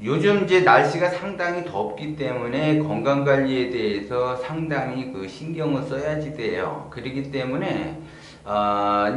요즘 이제 날씨가 상당히 덥기 때문에 건강 관리에 대해서 상당히 그 신경을 써야지 돼요. 그렇기 때문에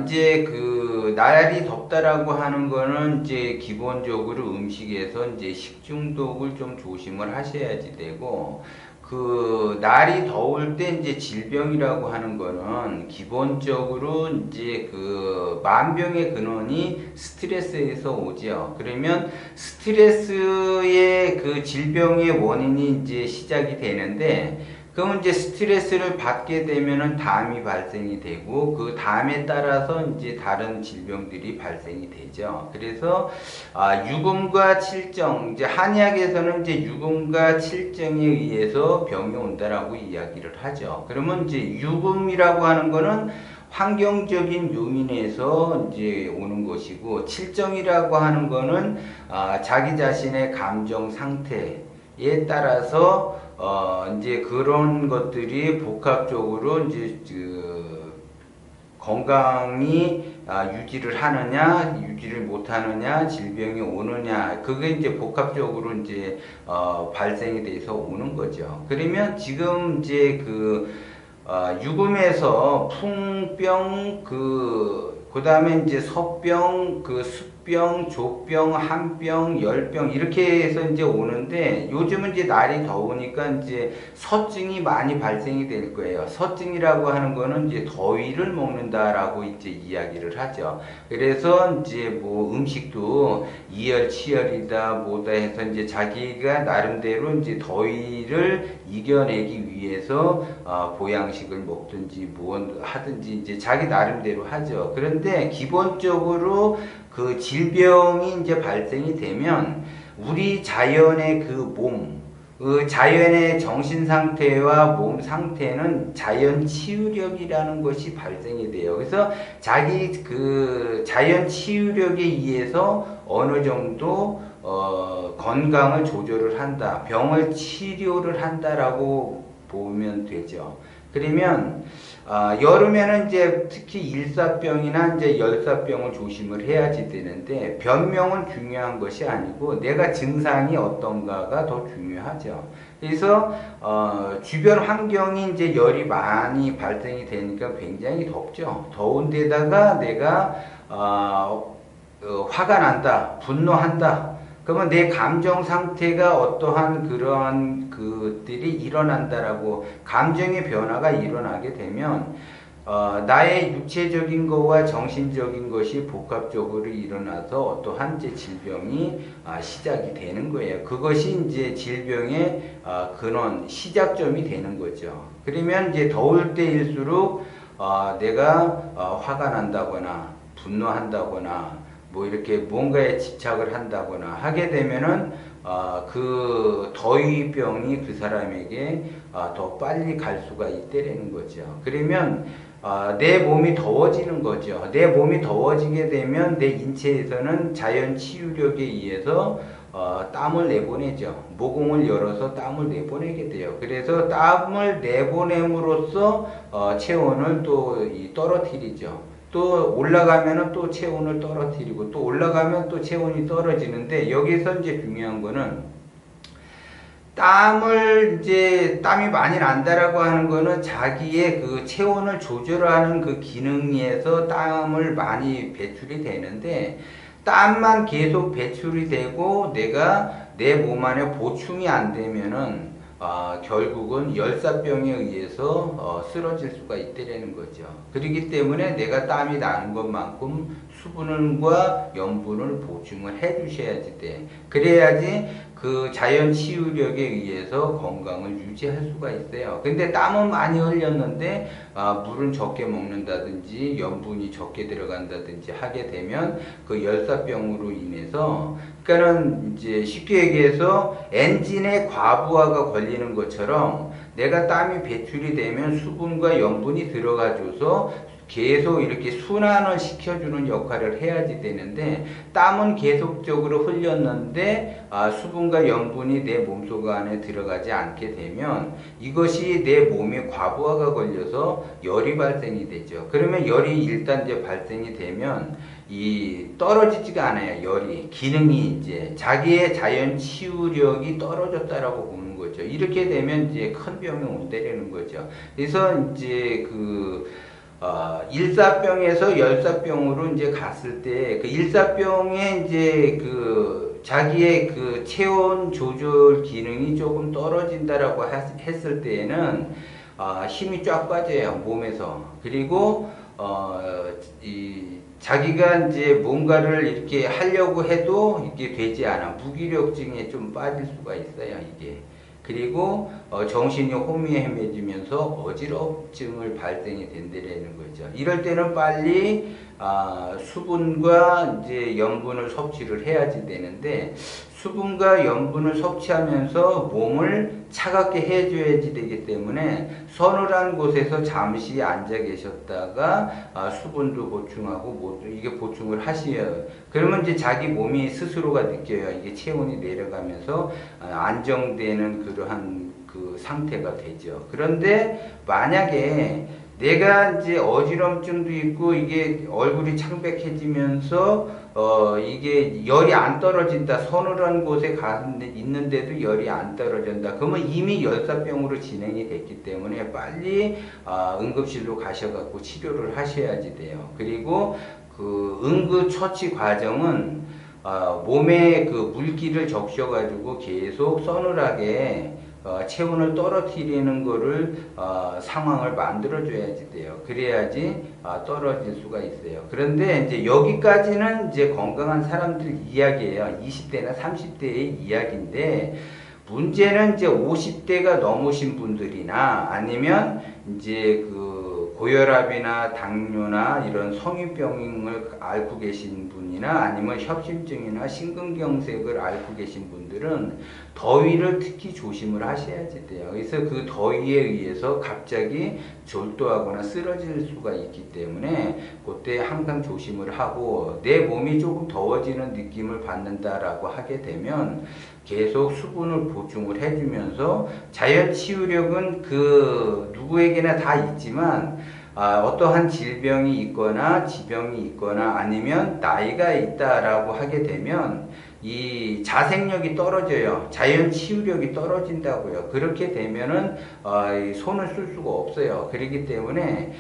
이제 그 날이 덥다라고 하는 거는 이제 기본적으로 음식에서 이제 식중독을 좀 조심을 하셔야지 되고, 그 날이 더울 때 이제 질병이라고 하는 거는 기본적으로 이제 그 만병의 근원이 스트레스에서 오죠. 그러면 스트레스의 그 질병의 원인이 이제 시작이 되는데, 그러면 이제 스트레스를 받게 되면은 담이 발생이 되고, 그 담에 따라서 이제 다른 질병들이 발생이 되죠. 그래서 유금과 칠정, 이제 한의학에서는 이제 유금과 칠정에 의해서 병이 온다라고 이야기를 하죠. 그러면 이제 유금이라고 하는 거는 환경적인 요인에서 이제 오는 것이고, 칠정이라고 하는 거는 자기 자신의 감정 상태에 따라서 이제 그런 것들이 복합적으로 이제 그 건강이 유지를 하느냐, 유지를 못하느냐, 질병이 오느냐, 그게 이제 복합적으로 이제 발생이 돼서 오는 거죠. 그러면 지금 이제 그 유금에서 풍병, 그 다음에 이제 서병, 그 습병, 조병, 한병, 열병 이렇게 해서 이제 오는데, 요즘은 이제 날이 더우니까 이제 서증이 많이 발생이 될 거예요. 서증이라고 하는 거는 이제 더위를 먹는다라고 이제 이야기를 하죠. 그래서 이제 뭐 음식도 이열치열이다 뭐다 해서 이제 자기가 나름대로 이제 더위를 이겨내기 위해서 보양식을 먹든지 뭐 하든지 이제 자기 나름대로 하죠. 그런데 기본적으로 그 질병이 이제 발생이 되면 우리 자연의 그 몸, 그 자연의 정신 상태와 몸 상태는 자연 치유력이라는 것이 발생이 돼요. 그래서 자기 그 자연 치유력에 의해서 어느 정도 건강을 조절을 한다, 병을 치료를 한다라고 보면 되죠. 그러면 여름에는 이제 특히 일사병이나 이제 열사병을 조심을 해야지 되는데, 변명은 중요한 것이 아니고 내가 증상이 어떤가가 더 중요하죠. 그래서 주변 환경이 이제 열이 많이 발생이 되니까 굉장히 덥죠. 더운 데다가 내가 화가 난다, 분노한다. 그러면 내 감정 상태가 어떠한 그러한 것들이 일어난다라고, 감정의 변화가 일어나게 되면 나의 육체적인 것과 정신적인 것이 복합적으로 일어나서 어떠한 이제 질병이 시작이 되는 거예요. 그것이 이제 질병의 근원, 시작점이 되는 거죠. 그러면 이제 더울 때일수록 내가 화가 난다거나 분노한다거나 뭐 이렇게 뭔가에 집착을 한다거나 하게 되면은 그 더위병이 그 사람에게 더 빨리 갈 수가 있다라는 거죠. 그러면 내 몸이 더워지는 거죠. 내 몸이 더워지게 되면 내 인체에서는 자연 치유력에 의해서 땀을 내보내죠. 모공을 열어서 땀을 내보내게 돼요. 그래서 땀을 내보냄으로써 체온을 또 떨어뜨리죠. 또 올라가면은 또 체온을 떨어뜨리고, 또 올라가면 또 체온이 떨어지는데, 여기서 이제 중요한 거는 땀이 많이 난다라고 하는 거는 자기의 그 체온을 조절하는 그 기능에서 땀을 많이 배출이 되는데, 땀만 계속 배출이 되고 내가 내 몸 안에 보충이 안 되면은 결국은 열사병에 의해서 쓰러질 수가 있다는 거죠. 그렇기 때문에 내가 땀이 나는 것만큼 수분과 염분을 보충을 해 주셔야지 돼. 그래야지 그 자연 치유력에 의해서 건강을 유지할 수가 있어요. 근데 땀은 많이 흘렸는데 물은 적게 먹는다든지 염분이 적게 들어간다든지 하게 되면 그 열사병으로 인해서, 그러니까는 이제 쉽게 얘기해서 엔진의 과부하가 걸리는 것처럼 내가 땀이 배출이 되면 수분과 염분이 들어가줘서 계속 이렇게 순환을 시켜주는 역할을 해야지 되는데, 땀은 계속적으로 흘렸는데 수분과 염분이 내 몸속 안에 들어가지 않게 되면 이것이 내 몸에 과부하가 걸려서 열이 발생이 되죠. 그러면 열이 일단 이제 발생이 되면 떨어지지가 않아요. 열이 기능이 이제 자기의 자연 치유력이 떨어졌다라고 보는 거죠. 이렇게 되면 이제 큰 병이 온다라는 거죠. 그래서 이제 일사병에서 열사병으로 이제 갔을 때 그 일사병에 이제 자기의 체온 조절 기능이 조금 떨어진다라고 했을 때에는 힘이 쫙 빠져요, 몸에서. 그리고 자기가 이제 뭔가를 이렇게 하려고 해도 이게 되지 않아. 무기력증에 좀 빠질 수가 있어요, 이게. 그리고 정신이 혼미해지면서 어지럽증을 발생이 된다는 거죠. 이럴 때는 빨리 수분과 이제 염분을 섭취를 해야지 되는데, 수분과 염분을 섭취하면서 몸을 차갑게 해줘야지 되기 때문에 서늘한 곳에서 잠시 앉아 계셨다가 수분도 보충하고 이게 보충을 하셔요. 그러면 이제 자기 몸이 스스로가 느껴요. 이게 체온이 내려가면서 안정되는 그러한 상태가 되죠. 그런데 만약에 내가 이제 어지럼증도 있고 이게 얼굴이 창백해지면서 이게 열이 안 떨어진다. 서늘한 곳에 있는데도 열이 안 떨어진다. 그러면 이미 열사병으로 진행이 됐기 때문에 빨리 응급실로 가셔갖고 치료를 하셔야지 돼요. 그리고 응급처치 과정은 몸에 물기를 적셔가지고 계속 서늘하게 체온을 떨어뜨리는 거를 상황을 만들어 줘야지 돼요. 그래야지 떨어질 수가 있어요. 그런데 이제 여기까지는 이제 건강한 사람들 이야기예요. 20대나 30대의 이야기인데, 문제는 이제 50대가 넘으신 분들이나 아니면 이제 고혈압이나 당뇨나 이런 성인병을 앓고 계신 분이나 아니면 협심증이나 심근경색을 앓고 계신 분들은 더위를 특히 조심을 하셔야지 돼요. 그래서 그 더위에 의해서 갑자기 졸도하거나 쓰러질 수가 있기 때문에 그때 항상 조심을 하고, 내 몸이 조금 더워지는 느낌을 받는다라고 하게 되면 계속 수분을 보충을 해주면서, 자연 치유력은 누구에게나 다 있지만 어떠한 질병이 있거나 지병이 있거나 아니면 나이가 있다라고 하게 되면 이 자생력이 떨어져요. 자연 치유력이 떨어진다고요. 그렇게 되면은 손을 쓸 수가 없어요. 그렇기 때문에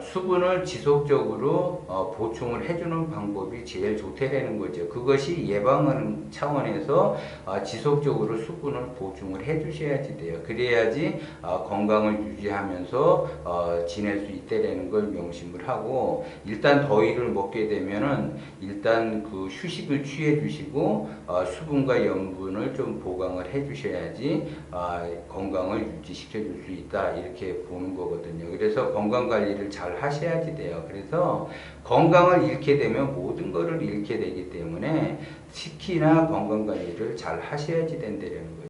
수분을 지속적으로 보충을 해주는 방법이 제일 좋다라는 거죠. 그것이 예방하는 차원에서 지속적으로 수분을 보충을 해주셔야지 돼요. 그래야지 건강을 유지하면서 지낼 수 있다라는 걸 명심을 하고, 일단 더위를 먹게 되면은 일단 휴식을 취해 주시고 수분과 염분을 좀 보강을 해 주셔야지 건강을 유지시켜 줄 수 있다, 이렇게 보는 거거든요. 그래서 건강 관리를 잘 하셔야지 돼요. 그래서 건강을 잃게 되면 모든 것을 잃게 되기 때문에 특히나 건강 관리를 잘 하셔야지 된다는 거예요.